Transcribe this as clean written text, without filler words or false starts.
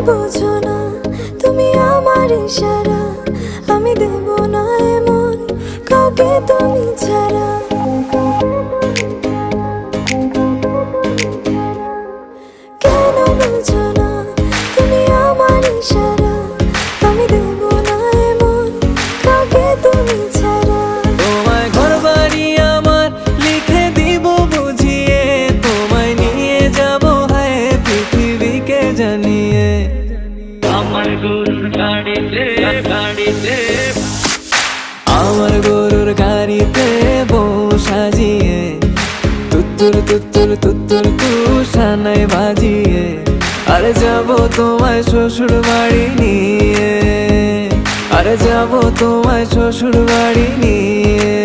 বোঝো না তুমি আমার ইশারা, আমি দেব না এমন কাউকে তুমি ছাড়া। কেন বোঝো না তুমি আমার ইশারা, আমি দেব না এমন কাউকে তুমি ছাড়া। তোমায় ঘরবাড়ি আমার লিখে দিব বুঝিয়ে, তোমায় নিয়ে যাব হায় পৃথিবীকে জানিয়ে। আমার গরুর গাড়িতে গাড়িতে আমার গরুর গাড়িতে বউ সাজিয়ে, তুত্তুর তুত্তুর তুত্তুর তুষানায় বাজিয়ে, আরে যাব তোমায় শ্বশুর বাড়ি নিয়ে, আরে যাব তোমায় শ্বশুর বাড়ি নিয়ে।